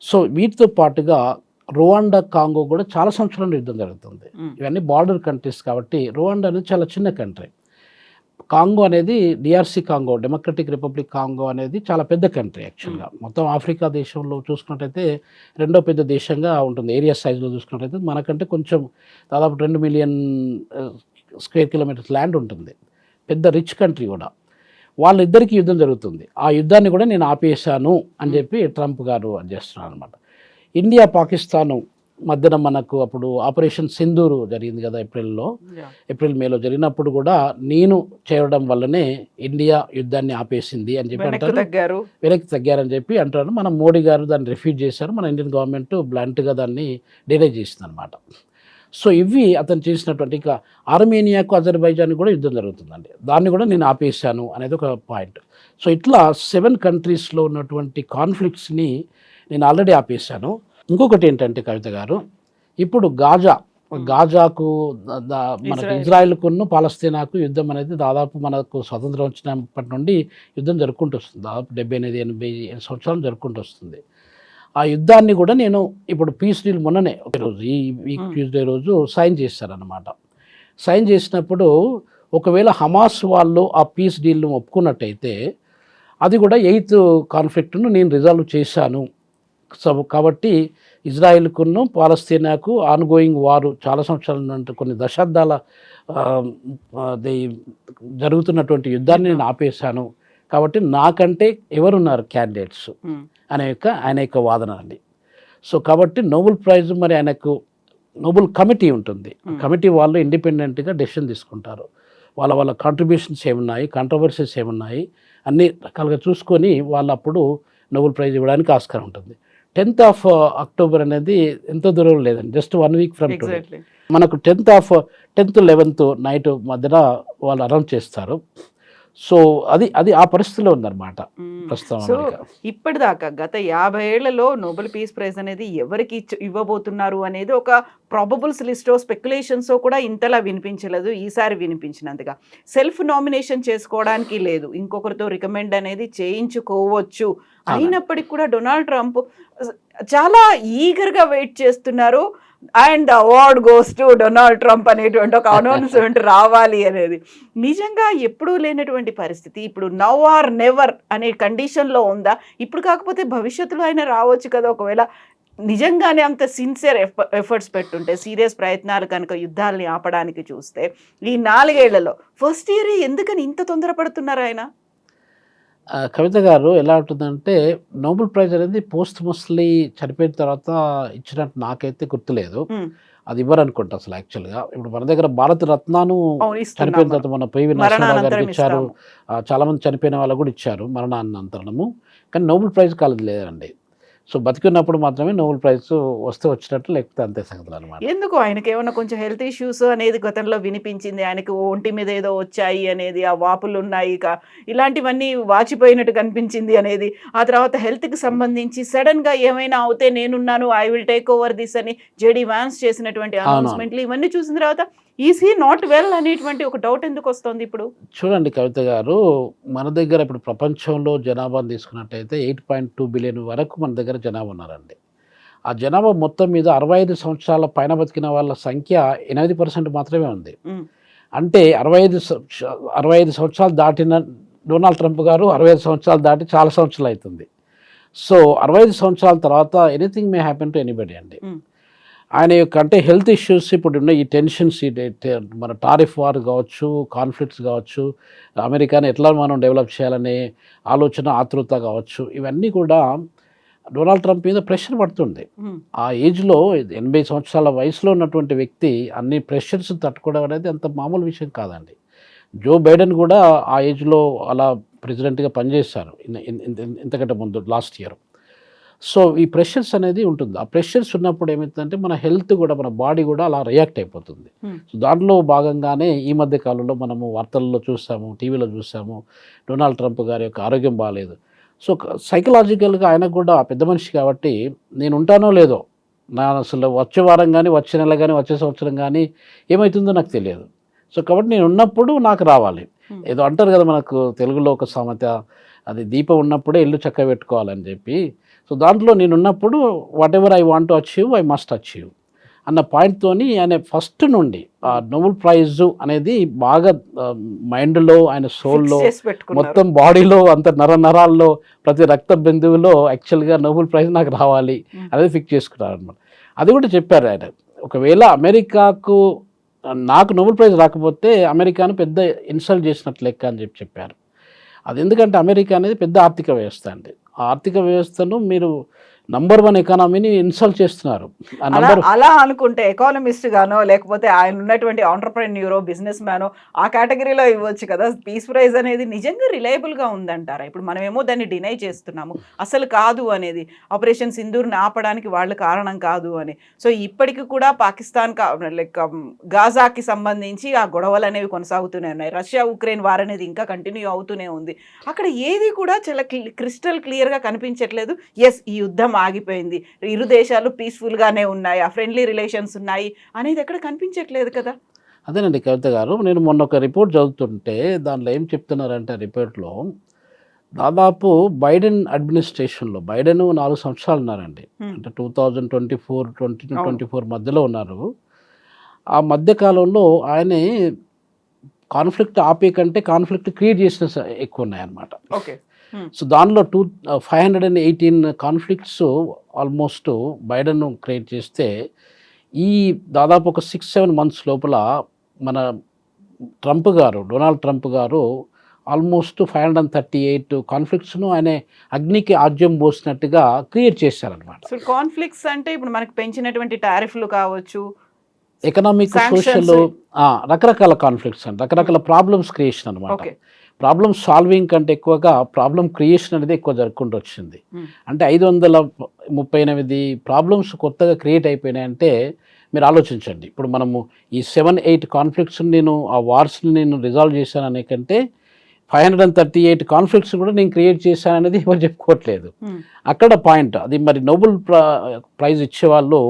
సో వీటితో పాటుగా రువాండా, కాంగో కూడా చాలా సంవత్సరాల యుద్ధం జరుగుతుంది. ఇవన్నీ బార్డర్ కంట్రీస్ కాబట్టి రువాండా అనేది చాలా చిన్న కంట్రీ. కాంగో అనేది DRC Congo, democratic republic Congo అనేది చాలా పెద్ద కంట్రీ యాక్చువల్గా. మొత్తం ఆఫ్రికా దేశంలో చూసుకున్నట్టయితే 2వ పెద్ద దేశంగా ఉంటుంది. ఏరియా సైజులో చూసుకున్నట్టయితే మనకంటే కొంచెం దాదాపు 2 మిలియన్ స్క్వేర్ కిలోమీటర్స్ ల్యాండ్ ఉంటుంది, పెద్ద రిచ్ కంట్రీ కూడా. వాళ్ళిద్దరికీ యుద్ధం జరుగుతుంది, ఆ యుద్ధాన్ని కూడా నేను ఆపేశాను అని చెప్పి ట్రంప్ గారు చేస్తున్నారు అనమాట. ఇండియా, పాకిస్తాను మధ్యన మనకు అప్పుడు ఆపరేషన్ సింధూర్ జరిగింది కదా ఏప్రిల్ మేలో జరిగినప్పుడు కూడా నేను చేయడం వల్లనే ఇండియా యుద్ధాన్ని ఆపేసింది అని చెప్పి అంటారు, వెనక్కి తగ్గారని చెప్పి అంటారు. మన మోడీ గారు దాన్ని రిఫ్యూజ్ చేశారు, మన ఇండియన్ గవర్నమెంట్ బ్లంట్గా దాన్ని డినై చేసింది అనమాట. సో ఇవి అతను చేసినటువంటి, ఇంకా ఆర్మేనియాకు అజర్బైజాన్ కూడా యుద్ధం జరుగుతుందండి, దాన్ని కూడా నేను ఆపేశాను అనేది ఒక పాయింట్. సో ఇట్లా 7 కంట్రీస్లో ఉన్నటువంటి కాన్ఫ్లిక్ట్స్ని నేను ఆల్రెడీ ఆపేశాను. ఇంకొకటి ఏంటంటే కవిత గారు, ఇప్పుడు గాజాకు మనకు ఇజ్రాయెల్కును పాలస్తీనాకు యుద్ధం అనేది దాదాపు మనకు స్వతంత్రం వచ్చినప్పటి నుండి యుద్ధం జరుపుకుంటూ వస్తుంది. దాదాపు 78-80 సంవత్సరాలు జరుపుకుంటూ వస్తుంది. ఆ యుద్ధాన్ని కూడా నేను ఇప్పుడు పీస్ డీల్ మొన్ననే ఒకరోజు ఈ వీక్ ట్యూస్డే రోజు సైన్ చేశారనమాట. సైన్ చేసినప్పుడు ఒకవేళ హమాస్ వాళ్ళు ఆ పీస్ డీల్ను ఒప్పుకున్నట్టయితే అది కూడా 8th కాన్ఫ్లిక్ట్ను నేను రిజాల్వ్ చేశాను. సో కాబట్టి ఇజ్రాయిల్కును పాలస్తీనాకు ఆన్గోయింగ్ వారు చాలా సంవత్సరాల నుండి కొన్ని దశాబ్దాల జరుగుతున్నటువంటి యుద్ధాన్ని నేను ఆపేశాను. కాబట్టి నాకంటే ఎవరున్నారు క్యాండిడేట్స్ ఆయన యొక్క వాదన అండి. సో కాబట్టి నోబెల్ ప్రైజ్ మరి ఆయనకు నోబెల్ కమిటీ ఉంటుంది. కమిటీ వాళ్ళు ఇండిపెండెంట్గా డెసిషన్ తీసుకుంటారు. వాళ్ళ కాంట్రిబ్యూషన్స్ ఏమున్నాయి, కాంట్రవర్సీస్ ఏమున్నాయి అన్ని రకాలుగా చూసుకొని వాళ్ళు అప్పుడు నోబెల్ ప్రైజ్ ఇవ్వడానికి ఆస్కారం ఉంటుంది. 10th అక్టోబర్ అనేది ఎంతో దూరం లేదండి, జస్ట్ 1 వీక్ ఫ్రమ్ టుడే. మనకు 10th 11th నైట్ మధ్యన వాళ్ళు అనౌన్స్ చేస్తారు. సో అది ఆ పరిస్థితిలో ఉందన్నమాట ప్రస్తుతం. సో ఇప్పటిదాకా గత 50 ఏళ్లలో నోబెల్ పీస్ ప్రైజ్ అనేది ఎవరికి ఇవ్వబోతున్నారు అనేది ఒక ప్రాబబుల్స్ లిస్టో స్పెక్యులేషన్స్ కూడా ఇంతలా వినిపించలేదు. ఈసారి వినిపించినంతగా సెల్ఫ్ నామినేషన్ చేసుకోవడానికి లేదు, ఇంకొకరితో రికమెండ్ అనేది చేయించుకోవచ్చు. అయినప్పటికీ కూడా డొనాల్డ్ ట్రంప్ చాలా ఈగర్గా వెయిట్ చేస్తున్నారు. And award goes to Donald Trump అనేటువంటి ఒక అనౌన్స్మెంట్ రావాలి అనేది నిజంగా ఎప్పుడూ లేనటువంటి పరిస్థితి. ఇప్పుడు నౌ ఆర్ నెవర్ అనే కండిషన్లో ఉందా? ఇప్పుడు కాకపోతే భవిష్యత్తులో అయినా రావచ్చు కదా, ఒకవేళ నిజంగానే అంత సిన్సియర్ ఎఫర్ట్స్ పెట్టుంటే, సీరియస్ ప్రయత్నాలు కనుక యుద్ధాలని ఆపడానికి చూస్తే ఈ 4 ఏళ్లలో ఫస్ట్ ఇయర్ ఎందుకని ఇంత తొందరపడుతున్నారు ఆయన? కవిత గారు ఎలా ఉంటుందంటే, నోబెల్ ప్రైజ్ అనేది పోస్ట్ మోస్ట్లీ చనిపోయిన తర్వాత ఇచ్చినట్టు నాకైతే గుర్తులేదు. అది ఇవ్వరు అనుకుంటా అసలు యాక్చువల్గా. ఇప్పుడు మన దగ్గర భారత రత్నాను చనిపోయిన తర్వాత మన పివి నరసింహారావు గారికి ఇచ్చారు, చాలామంది చనిపోయిన వాళ్ళకు కూడా ఇచ్చారు మరణానంతరము. కానీ నోబెల్ ప్రైజ్ కాలేదు లేదండి. సో బతికున్నప్పుడు మాత్రమే నోబెల్ ప్రైజ్ వస్తే వచ్చినట్టు, లేకపోతే అంతే సంగతులు అనమాట. ఎందుకు ఆయనకి ఏమన్నా కొంచెం హెల్త్ ఇష్యూస్ అనేది గతంలో వినిపించింది, ఆయనకి ఒంటి మీద ఏదో వచ్చాయి అనేది, ఆ వాపులు ఉన్నాయి ఇలాంటివన్నీ వాచిపోయినట్టు కనిపించింది అనేది, ఆ తర్వాత హెల్త్కి సంబంధించి సడన్గా ఏమైనా అవుతే నేనున్నాను, I will take over this అని జేడీ వాన్స్ చేసినటువంటి అనౌన్స్మెంట్లు ఇవన్నీ చూసిన తర్వాత ఈజ్ హీ నాట్ వెల్ అనేటువంటి ఒక డౌట్ ఎందుకు వస్తుంది ఇప్పుడు? చూడండి కవిత గారు, మన దగ్గర ఇప్పుడు ప్రపంచంలో జనాభాను తీసుకున్నట్టయితే 8.2 బిలియన్ వరకు మన దగ్గర జనాభా ఉన్నారండి. ఆ జనాభా మొత్తం మీద 65 సంవత్సరాల పైన బతికిన వాళ్ళ సంఖ్య 8% మాత్రమే ఉంది. అంటే 65 సంవత్సరాలు దాటిన డొనాల్డ్ ట్రంప్ గారు 65 సంవత్సరాలు దాటి చాలా సంవత్సరాలు అవుతుంది. సో 65 సంవత్సరాల తర్వాత anything may happen to anybody అండి. ఆయన యొక్క అంటే హెల్త్ ఇష్యూస్ ఇప్పుడు ఉన్న ఈ టెన్షన్స్, మన టారిఫ్ వార్ కావచ్చు, కాన్ఫ్లిక్ట్స్ కావచ్చు, అమెరికాని ఎట్లా మనం డెవలప్ చేయాలనే ఆలోచన, ఆతృత కావచ్చు, ఇవన్నీ కూడా డొనాల్డ్ ట్రంప్ మీద ప్రెషర్ పడుతుంది. ఆ ఏజ్లో 80 సంవత్సరాల వయసులో ఉన్నటువంటి వ్యక్తి అన్ని ప్రెషర్స్ తట్టుకోవడం అనేది అంత మామూలు విషయం కాదండి. జో బైడెన్ కూడా ఆ ఏజ్లో అలా ప్రెసిడెంట్గా పనిచేశారు ఇంతకంటే ముందు లాస్ట్ ఇయర్. సో ఈ ప్రెషర్స్ అనేది ఉంటుంది. ఆ ప్రెషర్స్ ఉన్నప్పుడు ఏమవుతుందంటే మన హెల్త్ కూడా, మన బాడీ కూడా అలా రియాక్ట్ అయిపోతుంది. సో దాంట్లో భాగంగానే ఈ మధ్య కాలంలో మనము వార్తల్లో చూసాము, టీవీలో చూసాము, డొనాల్డ్ ట్రంప్ గారి యొక్క ఆరోగ్యం బాగాలేదు. సో సైకలాజికల్గా ఆయనకు కూడా పెద్ద మనిషి కాబట్టి నేను ఉంటానో లేదో, నా అసలు వచ్చే వారం కానీ, వచ్చే నెల కానీ, వచ్చే సంవత్సరం కానీ ఏమవుతుందో నాకు తెలియదు. సో కాబట్టి నేను ఉన్నప్పుడు నాకు రావాలి. ఏదో అంటారు కదా మనకు తెలుగులో ఒక సామెత, అది దీపం ఉన్నప్పుడే ఇల్లు చక్క పెట్టుకోవాలని చెప్పి. సో దాంట్లో నేను ఉన్నప్పుడు what ever I want to achieve I must achieve అన్న పాయింట్తోని ఆయన ఫస్ట్ నుండి ఆ నోబెల్ ప్రైజ్ అనేది బాగా మైండ్లో, ఆయన సోల్లో, మొత్తం బాడీలో, అంత నరాల్లో, ప్రతి రక్త బిందువులో యాక్చువల్గా నోబెల్ ప్రైజ్ నాకు రావాలి అనేది ఫిక్స్ చేసుకున్నారు అనమాట. అది కూడా చెప్పారు ఆయన, ఒకవేళ అమెరికాకు నాకు నోబెల్ ప్రైజ్ రాకపోతే అమెరికాను పెద్ద ఇన్సల్ట్ చేసినట్లు లెక్క అని చెప్పారు. అది ఎందుకంటే అమెరికా అనేది పెద్ద ఆర్థిక వ్యవస్థ అండి. ఆ ఆర్థిక వ్యవస్థను మీరు నంబర్ 1 ఎకానమీని ఇన్సల్ట్ చేస్తున్నారు. ఆ అలా నంబర్ అలా అనుకుంటే ఎకానమిస్ట్ గానో లేకపోతే ఆయన ఉన్నటువంటి ఆంటర్‌ప్రెన్యూరో, బిజినెస్ మ్యానో ఆ కేటగరీలో ఇవ్వచ్చు కదా! పీస్ ప్రైజ్ అనేది నిజంగా రిలయబుల్‌గా ఉందంటారా? ఇప్పుడు మనమేమో దాన్ని డినై చేస్తున్నాము. అసలు కాదు అనేది. ఆపరేషన్ సింధూర్‌ని ఆపడానికి వాళ్ళు కారణం కాదు అని. సో, ఇప్పటికి కూడా పాకిస్తాన్ లైక్ గాజాకి సంబంధించి ఆ గొడవలనేవి కొనసాగుతూనే ఉన్నాయి. రష్యా, ఉక్రెయిన్ వార్ అనేది ఇంకా కంటిన్యూ అవుతూనే ఉంది. అక్కడ ఏది కూడా చాలా క్రిస్టల్ క్లియర్‌గా కనిపించట్లేదు. యెస్, ఈ యుద్ధం ఆగిపోయింది. ఇరు దేశాలు పీస్‌ఫుల్‌గానే ఉన్నాయి. ఆ ఫ్రెండ్లీ రిలేషన్స్ ఉన్నాయి అనేది ఎక్కడ కనిపించట్లేదు కదా! అదేనండి కవిత గారు. నేను మొన్న ఒక రిపోర్ట్ చదువుతుంటే దాంట్లో ఏం చెప్తున్నారంటే రిపోర్ట్‌లో దాదాపు బైడెన్ అడ్మినిస్ట్రేషన్‌లో బైడెన్ 4 సంవత్సరాలు ఉన్నారండి. హ్మ్. అంటే 2024, అవును. 20-24 మధ్యలో ఉన్నారు. ఆ మధ్య కాలంలో ఆయనే కాన్ఫ్లిక్ట్ ఆపే కంటే కాన్ఫ్లిక్ట్ క్రియేట్ చేసిన ఎక్కువున్నాయన్నమాట. ఓకే. హ్మ్. సో దానిలో 518 కాన్ఫ్లిక్ట్స్ ఆల్మోస్ట్ బైడెన్ క్రియేట్ చేస్తే, ఈ దాదాపు ఒక 6-7 మంత్స్ లోపల మన డొనాల్డ్ ట్రంప్ గారు ఆల్మోస్ట్ 538 కాన్ఫ్లిక్ట్స్‌ను ఆయన అగ్నికి ఆజ్యం పోసినట్టుగా క్రియేట్ చేశారనమాట. సో, కాన్‌ఫ్లిక్ట్స్ అంటే ఇప్పుడు మనకు పెంచినటువంటి టారిఫ్‌లు కావచ్చు, ఎకనామిక్, సాంక్షన్స్. సోషల్ రకరకాల కాన్ఫ్లిక్ట్స్ అండి. రకరకాల ప్రాబ్లమ్స్ క్రియేషన్ అనమాట. ఓకే. ప్రాబ్లమ్ సాల్వింగ్ కంటే ఎక్కువగా ప్రాబ్లమ్ క్రియేషన్ అనేది ఎక్కువ జరుపుకుంటూ వచ్చింది. హ్మ్. అంటే 538 ప్రాబ్లమ్స్ కొత్తగా క్రియేట్ అయిపోయినాయంటే మీరు ఆలోచించండి. ఇప్పుడు మనము ఈ 7-8 కాన్ఫ్లిక్ట్స్‌ని నేను ఆ వార్స్‌ని నేను రిజాల్వ్ చేశాననే కంటే 538 కాన్ఫ్లిక్ట్స్ కూడా నేను క్రియేట్ చేశాననేది ఎవరు చెప్పుకోవట్లేదు. హ్మ్. అక్కడ పాయింట్. అది మరి నోబెల్ ప్రైజ్ ఇచ్చేవాళ్ళు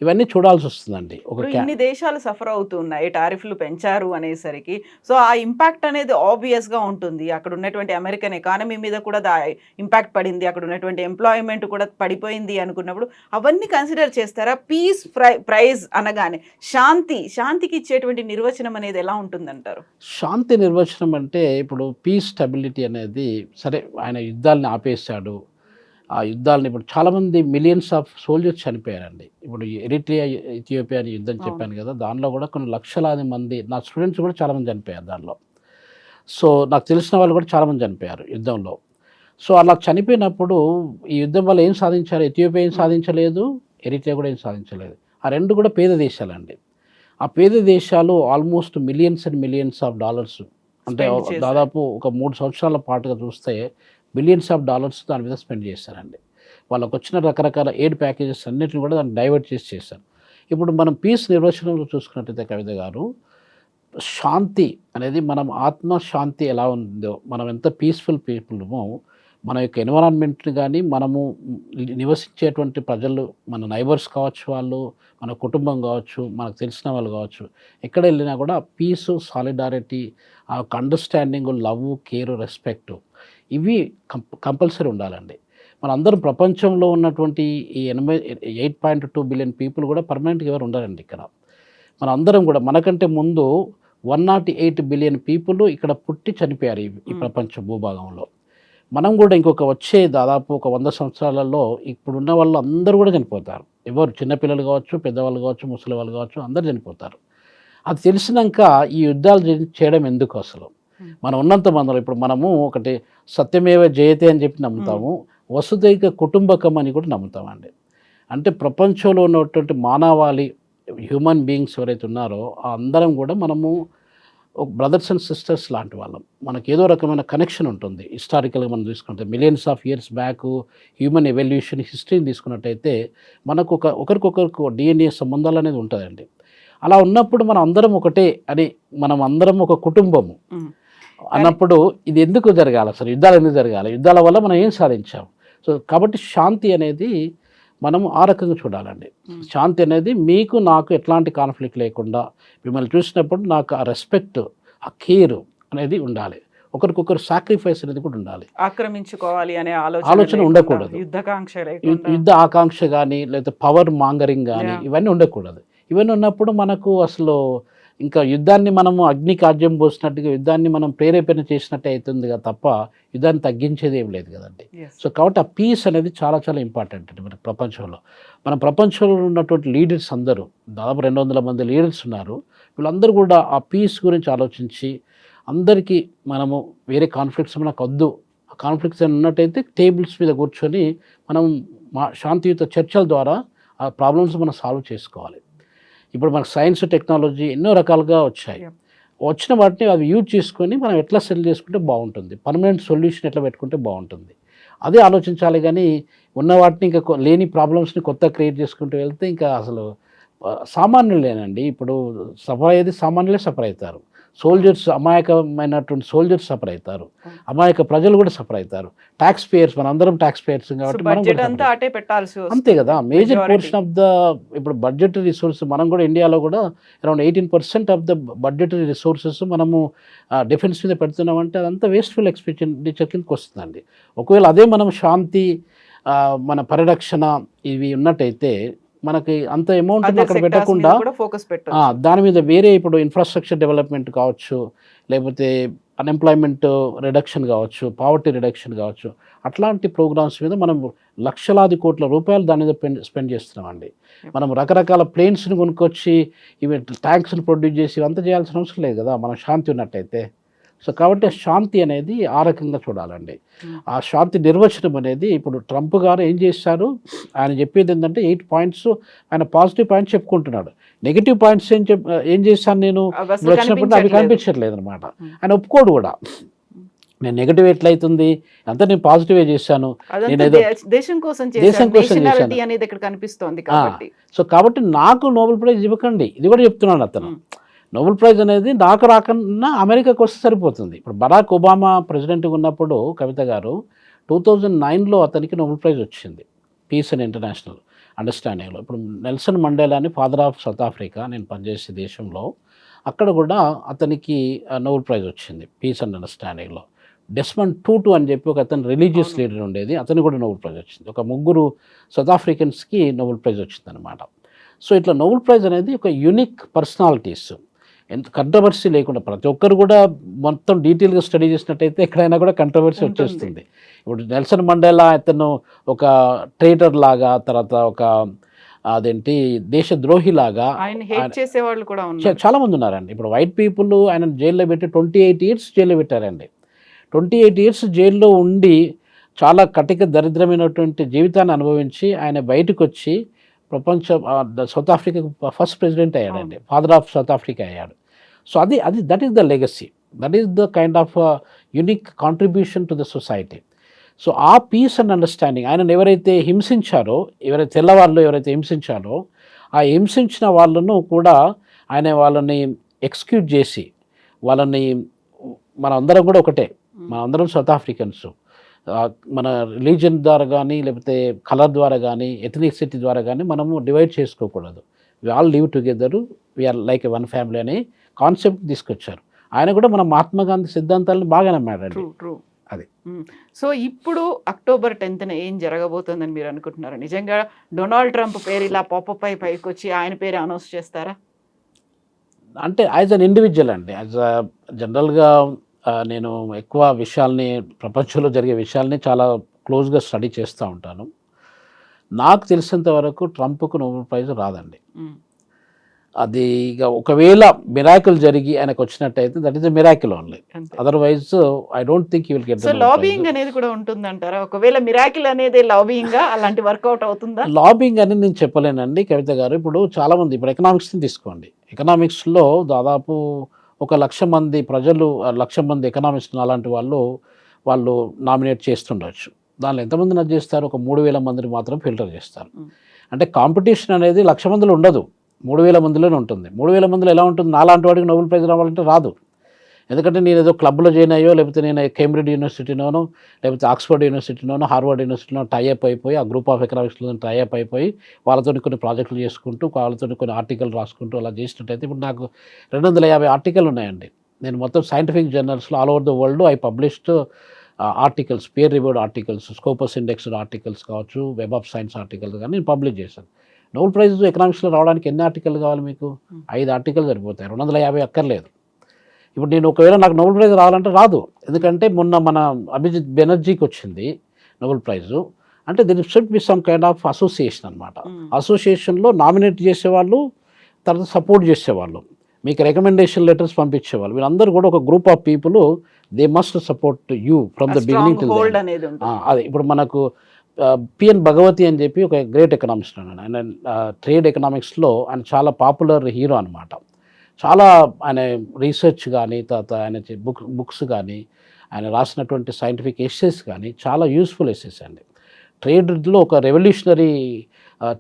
ఇవన్నీ చూడాల్సి వస్తుందండి. ఇప్పుడు ఇన్ని దేశాలు సఫర్ అవుతున్నాయి. టారిఫ్‌లు పెంచారు అనేసరికి. సో, ఆ ఇంపాక్ట్ అనేది ఆబ్వియస్‌గా ఉంటుంది. అక్కడ ఉన్నటువంటి అమెరికన్ ఎకానమీ మీద కూడా ఇంపాక్ట్ పడింది. అక్కడ ఉన్నటువంటి ఎంప్లాయ్‌మెంట్ కూడా పడిపోయింది అనుకున్నప్పుడు అవన్నీ కన్సిడర్ చేస్తారా? పీస్ ప్రైజ్ అనగానే శాంతికి ఇచ్చేటువంటి నిర్వచనం అనేది ఎలా ఉంటుందంటారు? శాంతి నిర్వచనం అంటే ఇప్పుడు పీస్ స్టెబిలిటీ అనేది సరే ఆయన యుద్ధాలను ఆపేశాడు. ఆ యుద్ధాలను ఇప్పుడు చాలామంది మిలియన్స్ ఆఫ్ సోల్జర్స్ చనిపోయారండి. ఇప్పుడు ఎరిట్రియా, ఇథియోపియా అని యుద్ధం అవును. చెప్పాను కదా! దానిలో కూడా కొన్ని లక్షలాది మంది నా స్టూడెంట్స్ కూడా చాలామంది చనిపోయారు దానిలో. సో, నాకు తెలిసిన వాళ్ళు కూడా చాలామంది చనిపోయారు యుద్ధంలో. సో, అలా చనిపోయినప్పుడు ఈ యుద్ధం వల్ల ఏం సాధించారు? ఇథియోపియా ఏం సాధించలేదు, ఎరిట్రియా కూడా ఏం సాధించలేదు. ఆ 2 కూడా పేద దేశాలండి. ఆ పేద దేశాలు almost millions and millions of dollars, అంటే స్పెండ్ చేశారు. దాదాపు ఒక 3 సంవత్సరాల పాటుగా చూస్తే బిలియన్స్ ఆఫ్ డాలర్స్ దాని మీద స్పెండ్ చేశారండి. వాళ్ళకొచ్చిన రకరకాల ఎయిడ్ ప్యాకేజెస్ అన్నిటిని కూడా దాన్ని డైవర్ట్ చేశారు. ఇప్పుడు మనం పీస్ నిర్వచనంలో చూసుకున్నట్టయితే కవిత గారు, శాంతి అనేది మనం ఆత్మశాంతి ఎలా ఉందో, మనం ఎంత పీస్‌ఫుల్ పీపుల్‌మో మన యొక్క ఎన్విరాన్మెంట్‌ని గానీ, మనము నివసించేటువంటి ప్రజలు, మన నైబర్స్ కావచ్చు వాళ్ళు, మన కుటుంబం కావచ్చు, మనకు తెలిసిన వాళ్ళు కావచ్చు, ఎక్కడెళ్ళినా కూడా పీసు, సాలిడారిటీ, ఆ యొక్క అండర్‌స్టాండింగు, లవ్వు, కేరు, రెస్పెక్టు ఇవి కంపల్సరీ ఉండాలండి. మనందరం ప్రపంచంలో ఉన్నటువంటి ఈ 8.2 బిలియన్ పీపుల్ కూడా పర్మనెంట్‌గా ఎవరు ఉండరండి ఇక్కడ. మనందరం కూడా మనకంటే ముందు 108 బిలియన్ పీపుల్ ఇక్కడ పుట్టి చనిపోయారు ఈ ప్రపంచ భూభాగంలో. మనం కూడా ఇంకొక వచ్చే దాదాపు ఒక 100 సంవత్సరాలలో ఇప్పుడున్న వాళ్ళు అందరూ కూడా చనిపోతారు. ఎవరు చిన్నపిల్లలు కావచ్చు, పెద్దవాళ్ళు కావచ్చు, ముసలి వాళ్ళు కావచ్చు, అందరూ చనిపోతారు. అది తెలిసినాక ఈ యుద్ధాలు చేయడం ఎందుకు అసలు? మనం ఉన్నంత మందిలో ఇప్పుడు మనము ఒకటి సత్యమేవ జయతే అని చెప్పి నమ్ముతాము. వసుదైక కుటుంబకం అని కూడా నమ్ముతామండి. అంటే ప్రపంచంలో ఉన్నటువంటి మానవాళి హ్యూమన్ బీయింగ్స్ ఎవరైతే ఉన్నారో ఆ అందరం కూడా మనము ఒక బ్రదర్స్ అండ్ సిస్టర్స్ లాంటి వాళ్ళం. మనకు ఏదో రకమైన కనెక్షన్ ఉంటుంది. హిస్టారికల్గా మనం తీసుకుంటే millions of years back human evolution హిస్టరీని తీసుకున్నట్టయితే మనకు ఒకరికొకరికి డిఎన్ఏ సంబంధాలు అనేది ఉంటుందండి. అలా ఉన్నప్పుడు మనం అందరం ఒకటే అని, మనం అందరం ఒక కుటుంబము అన్నప్పుడు ఇది ఎందుకు జరగాలి అసలు? యుద్ధాలు ఎందుకు జరగాలి? యుద్ధాల వల్ల మనం ఏం సాధించాం? సో కాబట్టి శాంతి అనేది మనం ఆ రకంగా చూడాలండి. శాంతి అనేది మీకు నాకు ఎట్లాంటి కాన్ఫ్లిక్ట్ లేకుండా మిమ్మల్ని చూసినప్పుడు నాకు ఆ రెస్పెక్ట్, ఆ కేర్ అనేది ఉండాలి. ఒకరికొకరు సాక్రిఫైస్ అనేది కూడా ఉండాలి. ఆక్రమించుకోవాలి అనే ఆలోచన ఉండకూడదు. యుద్ధ ఆకాంక్ష కానీ లేదా పవర్ మాంగరింగ్ కానీ ఇవన్నీ ఉండకూడదు. ఇవన్నీ ఉన్నప్పుడు మనకు అసలు ఇంకా యుద్ధాన్ని మనము అగ్నికి ఆజ్యం పోసినట్టుగా యుద్ధాన్ని మనం ప్రేరేపణ చేసినట్టే అవుతుంది కదా తప్ప యుద్ధాన్ని తగ్గించేది ఏం లేదు కదండి. సో కాబట్టి ఆ పీస్ అనేది చాలా చాలా ఇంపార్టెంట్ అండి మన ప్రపంచంలో. మన ప్రపంచంలో ఉన్నటువంటి లీడర్స్ అందరూ దాదాపు 200 మంది లీడర్స్ ఉన్నారు. వీళ్ళందరూ కూడా ఆ పీస్ గురించి ఆలోచించి అందరికీ మనము వేరే కాన్ఫ్లిక్ట్స్ మనకు వద్దు, ఆ కాన్ఫ్లిక్ట్స్ అని ఉన్నట్టయితే టేబుల్స్ మీద కూర్చొని మనం శాంతియుత చర్చల ద్వారా ఆ ప్రాబ్లమ్స్ మనం సాల్వ్ చేసుకోవాలి. ఇప్పుడు మనకు సైన్స్ టెక్నాలజీ ఎన్నో రకాలుగా వచ్చాయి. వచ్చిన వాటిని అవి యూజ్ చేసుకొని మనం ఎట్లా సెటిల్ చేసుకుంటే బాగుంటుంది, పర్మనెంట్ సొల్యూషన్ ఎట్లా పెట్టుకుంటే బాగుంటుంది, అదే ఆలోచించాలి. కానీ ఉన్న వాటిని ఇంకా లేని ప్రాబ్లమ్స్ని కొత్త క్రియేట్ చేసుకుంటూ వెళ్తే ఇంకా అసలు సామాన్యులేనండి. ఇప్పుడు సఫర్ అయ్యేది సామాన్యులే సఫర్ అవుతారు. సోల్జర్స్, అమాయకమైనటువంటి సోల్జర్స్ సఫర్ అవుతారు, అమాయక ప్రజలు కూడా సఫర్ అవుతారు. ట్యాక్స్ పేయర్స్, మన అందరం ట్యాక్స్ పేయర్స్ కాబట్టి మనం బడ్జెట్ కూడా అంతా అటే పెట్టాల్సి వస్తుంది. అంతే కదా. Major Majority. Portion of the ఇప్పుడు బడ్జెటరీ రిసోర్స్ మనం కూడా ఇండియాలో కూడా around 18% of the budgetary resources మనము డిఫెన్స్ మీద పెడుతున్నామంటే అదంతా వేస్ట్ఫుల్ ఎక్స్పెండిచర్ కిందకి వస్తుందండి. ఒకవేళ అదే మనం శాంతి, మన పరిరక్షణ ఇవి ఉన్నట్టయితే మనకి అంత అమౌంట్ Other అక్కడ sectors పెట్టకుండా మీద కూడా ఫోకస్ పెట్టాలి. దాని మీద వేరే ఇప్పుడు ఇన్ఫ్రాస్ట్రక్చర్ డెవలప్మెంట్ కావచ్చు, లేకపోతే అన్ఎంప్లాయ్మెంట్ రిడక్షన్ కావచ్చు, పావర్టీ రిడక్షన్ కావచ్చు, అట్లాంటి ప్రోగ్రామ్స్ మీద మనం లక్షలాది కోట్ల రూపాయలు దాని మీద స్పెండ్ చేస్తున్నామండి. మనం రకరకాల ప్లేన్స్ని కొనుక్కొచ్చి ఇవి ట్యాంక్స్ని ప్రొడ్యూస్ చేసి ఇవంతా చేయాల్సిన అవసరం లేదు కదా మనం శాంతి ఉన్నట్టయితే. సో కాబట్టి ఆ శాంతి అనేది ఆ రకంగా చూడాలండి. ఆ శాంతి నిర్వచనం అనేది ఇప్పుడు ట్రంప్ గారు ఏం చేశారు, ఆయన చెప్పేది ఏంటంటే 8 పాయింట్స్ ఆయన పాజిటివ్ పాయింట్స్ చెప్పుకుంటున్నాడు. నెగిటివ్ పాయింట్స్ ఏం చేశాను నేను అవి అసలు వచ్చినప్పుడు అవి కనిపించట్లేదు అనమాట. ఆయన ఒప్పుకోడు కూడా, నేను నెగిటివ్ ఎట్లయితుంది అంతా నేను పాజిటివే చేశాను, అదంతా నేనేదో దేశం కోసం దేశం కోసం నేషనాలిటీ చేశాను. అనేది ఇక్కడ కనిపిస్తోంది కాబట్టి. సో కాబట్టి నాకు నోబెల్ ప్రైజ్ ఇవ్వకండి, ఇది కూడా చెప్తున్నాడు అతను. నోబెల్ ప్రైజ్ అనేది నాకు రాకన్నా అమెరికాకు వస్తే సరిపోతుంది. ఇప్పుడు బరాక్ ఒబామా ప్రెసిడెంట్గా ఉన్నప్పుడు కవిత గారు 2009లో అతనికి నోబెల్ ప్రైజ్ వచ్చింది పీస్ అండ్ ఇంటర్నేషనల్ అండర్స్టాండింగ్లో. ఇప్పుడు నెల్సన్ మండేలా అని ఫాదర్ ఆఫ్ సౌత్ ఆఫ్రికా, నేను పనిచేసే దేశంలో, అక్కడ కూడా అతనికి నోబెల్ ప్రైజ్ వచ్చింది పీస్ అండ్ అండర్స్టాండింగ్లో. డెస్మండ్ టూటు అని చెప్పి ఒక అతను రిలీజియస్ లీడర్ ఉండేది, అతనికి కూడా నోబెల్ ప్రైజ్ వచ్చింది. ఒక 3 సౌత్ ఆఫ్రికన్స్కి నోబెల్ ప్రైజ్ వచ్చింది అనమాట. సో ఇట్లా నోబెల్ ప్రైజ్ అనేది ఒక యూనిక్ పర్సనాలిటీస్, ఎంత కంట్రవర్సీ లేకుండా ప్రతి ఒక్కరు కూడా మొత్తం డీటెయిల్గా స్టడీ చేసినట్టయితే ఎక్కడైనా కూడా కంట్రవర్సీ వచ్చేస్తుంది. ఇప్పుడు నెల్సన్ మండేలా అతను ఒక ట్రేటర్ లాగా, తర్వాత ఒక అదేంటి దేశద్రోహి లాగా ఆయన హేట్ చేసేవాళ్ళు కూడా ఉన్నారు. చాలా మంది ఉన్నారండి. ఇప్పుడు వైట్ పీపుల్ ఆయన జైల్లో పెట్టి 28 ఇయర్స్ జైల్లో పెట్టారండి. 28 ఇయర్స్ జైల్లో ఉండి చాలా కటిక దరిద్రమైనటువంటి జీవితాన్ని అనుభవించి ఆయన బయటకు వచ్చి ప్రపంచ సౌత్ ఆఫ్రికాకు ఫస్ట్ ప్రెసిడెంట్ అయ్యాడండి, ఫాదర్ ఆఫ్ సౌత్ ఆఫ్రికా అయ్యాడు. సో అది that is the legacy, that is the kind of unique contribution to the society. So ఆ పీస్ అండ్ అండర్స్టాండింగ్ ఆయనను ఎవరైతే హింసించారో, ఎవరైతే తెల్లవాళ్ళు ఎవరైతే హింసించారో, ఆ హింసించిన వాళ్ళను కూడా ఆయన వాళ్ళని ఎక్స్క్యూజ్ చేసి వాళ్ళని, మన అందరం కూడా ఒకటే, మన అందరం సౌత్ ఆఫ్రికన్స్, మన రిలీజన్ ద్వారా కానీ లేకపోతే కలర్ ద్వారా కానీ ఎథనిసిటీ ద్వారా కానీ మనము డివైడ్ చేసుకోకూడదు. We all live together, we are like a one family అనే కాన్సెప్ట్ తీసుకొచ్చారు. ఆయన కూడా మన మహాత్మా గాంధీ సిద్ధాంతాలను బాగా నమ్మాడండి. ట్రూ. అది. సో ఇప్పుడు October 10th ఏం జరగబోతుందని మీరు అనుకుంటున్నారు? నిజంగా డొనాల్డ్ ట్రంప్ పేరు ఇలా పాపప్ అయి పైకి వచ్చి ఆయన పేరు అనౌన్స్ చేస్తారా? అంటే యాజ్ అన్ ఇండివిజువల్ అండి, యాజ్ అ జనరల్గా నేను ఎక్కువ విషయాల్ని, ప్రపంచంలో జరిగే విషయాల్ని చాలా క్లోజ్గా స్టడీ చేస్తూ ఉంటాను. నాకు తెలిసినంత వరకు ట్రంప్కు నోబెల్ ప్రైజ్ రాదండి. అది ఇక ఒకవేళ మిరాకిల్ జరిగి ఆయనకు వచ్చినట్టయితే that is a miracle only, otherwise I don't think you will get. So lobbying అనేది కూడా ఉంటుందంటారా? ఒకవేళ మిరాకిల్ అనేది లాబింగ్ అలాంటి వర్కౌట్ అవుతుందా? లాబింగ్ అని నేను చెప్పలేనండి కవిత గారు. ఇప్పుడు చాలామంది, ఇప్పుడు ఎకనామిక్స్ని తీసుకోండి, ఎకనామిక్స్లో దాదాపు 1,00,000 మంది ప్రజలు, 1,00,000 మంది ఎకనామిక్స్ అలాంటి వాళ్ళు నామినేట్ చేస్తుండొచ్చు. దానిలో ఎంతమంది నచ్చి చేస్తారు? ఒక 3,000 మందిని మాత్రం ఫిల్టర్ చేస్తారు. అంటే కాంపిటీషన్ అనేది 1,00,000 మందిలో ఉండదు, 3,000 మందిలోనే ఉంటుంది. 3,000 మందిలో ఎలా ఉంటుంది? నాలాంటి వాడికి నోబెల్ ప్రైజ్ రావాలంటే రాదు. ఎందుకంటే నేను ఏదో క్లబ్లో జాయిన్ అయ్యో, లేకపోతే నేను కేంబ్రిడ్జ్ యూనివర్సిటీలోనో, లేకపోతే ఆక్స్ఫర్డ్ యూనివర్సిటీలోనో, హార్వర్డ్ యూనివర్సిటీలో టైఅప్ అయిపోయి, ఆ గ్రూప్ ఆఫ్ ఎకనామిక్స్లో టైఅప్ అయిపోయి వాళ్ళతో కొన్ని ప్రాజెక్టులు చేసుకుంటూ, వాళ్ళతో కొన్ని ఆర్టికల్ రాసుకుంటూ అలా చేసినట్టయితే ఇప్పుడు నాకు 250 ఆర్టికల్ ఉన్నాయండి. నేను మొత్తం సైంటిఫిక్ జర్నల్స్లో all over the world I published articles, peer reviewed articles, Scopus indexed articles కావచ్చు, వెబ్ ఆఫ్ సైన్స్ ఆర్టికల్స్ కానీ నేను పబ్లిష్ చేశాను. నోబెల్ ప్రైజ్ ఎకనామిక్స్లో రావడానికి ఎన్ని ఆర్టికల్ కావాలి మీకు? 5 ఆర్టికల్ సరిపోతాయి, 250 అక్కర్లేదు. ఇప్పుడు నేను ఒకవేళ నాకు నోబెల్ ప్రైజ్ రావాలంటే రాదు, ఎందుకంటే మొన్న మన అభిజిత్ బెనర్జీకి వచ్చింది నోబెల్ ప్రైజు. అంటే దీని should be some kind of association అనమాట. అసోసియేషన్లో నామినేట్ చేసేవాళ్ళు, తర్వాత సపోర్ట్ చేసేవాళ్ళు, మీకు రికమెండేషన్ లెటర్స్ పంపించేవాళ్ళు, వీళ్ళందరూ కూడా ఒక group of people they must support you from the beginning to hold అనేది ఉంటుంది. అదే ఇప్పుడు మనకు పిఎన్ భగవతి అని చెప్పి ఒక గ్రేట్ ఎకనామిస్ట్ ఉన్నాడు. ఆయన ట్రేడ్ ఎకనామిక్స్లో ఆయన చాలా పాపులర్ హీరో అనమాట. చాలా ఆయన రీసెర్చ్ కానీ తర్వాత ఆయన బుక్స్ కానీ ఆయన రాసినటువంటి సైంటిఫిక్ ఎస్సేస్ కానీ చాలా యూస్ఫుల్ ఎస్సేస్ అండి. ట్రేడ్లో ఒక రెవల్యూషనరీ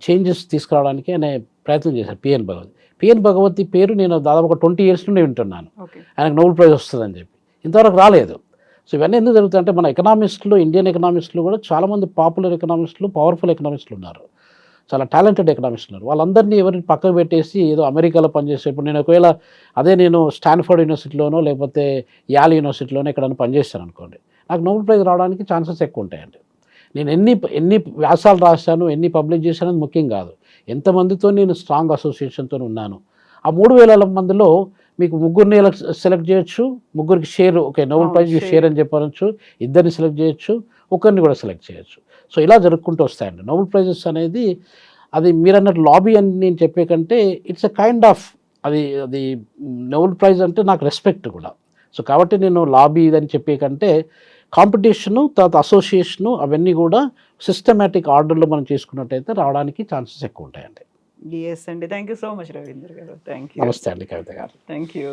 చేంజెస్ తీసుకురావడానికి ఆయన ప్రయత్నం చేశారు పిఎన్ భగవతి. పిఎన్ భగవతి పేరు నేను దాదాపు ఒక 20 years నుండి వింటున్నాను. ఆయనకు నోబెల్ ప్రైజ్ వస్తుందని చెప్పి ఇంతవరకు రాలేదు. సో ఇవన్నీ ఎందుకు జరుగుతాయంటే మన ఎకనామిస్టులు, ఇండియన్ ఎకనామిస్టులు కూడా చాలామంది పాపులర్ ఎకనామిస్టులు, పవర్ఫుల్ ఎకనామిస్టులు ఉన్నారు, చాలా టాలెంటెడ్ ఎకనామిస్టులు ఉన్నారు. వాళ్ళందరినీ ఎవరిని పక్కకు పెట్టేసి ఏదో అమెరికాలో పనిచేసే, ఇప్పుడు నేను ఒకవేళ నేను స్టాన్ఫర్డ్ యూనివర్సిటీలోనో లేకపోతే యాల్ యూనివర్సిటీలోనో ఎక్కడైనా పనిచేస్తాను అనుకోండి, నాకు నోబెల్ ప్రైజ్ రావడానికి ఛాన్సెస్ ఎక్కువ ఉంటాయండి. నేను ఎన్ని వ్యాసాలు రాశాను, ఎన్ని పబ్లిష్ చేశాను అది ముఖ్యం కాదు, ఎంతమందితో నేను స్ట్రాంగ్ అసోసియేషన్తో ఉన్నాను. ఆ 3000 మందిలో మీకు 3 సెలెక్ట్ చేయొచ్చు, 3కి share, okay Nobel prize share అని చెప్పవచ్చు, 2 సెలెక్ట్ చేయొచ్చు, 1 కూడా సెలెక్ట్ చేయొచ్చు. సో ఇలా జరుపుకుంటూ వస్తాయండి నోబెల్ ప్రైజెస్ అనేది. అది మీరు అన్నట్టు లాబీ అని నేను చెప్పే కంటే ఇట్స్ ఎ కైండ్ ఆఫ్ అది నోబెల్ ప్రైజ్ అంటే నాకు రెస్పెక్ట్ కూడా. సో కాబట్టి నేను లాబీ ఇదని చెప్పే కంటే కాంపిటీషను, తర్వాత అసోసియేషను, అవన్నీ కూడా సిస్టమేటిక్ ఆర్డర్లో మనం చేసుకున్నట్టయితే రావడానికి ఛాన్సెస్ ఎక్కువ ఉంటాయండి. ఎస్ అండి, thank you so much Ravindra garu. Thank you. నమస్తే అండి కవిత గారు. Thank you.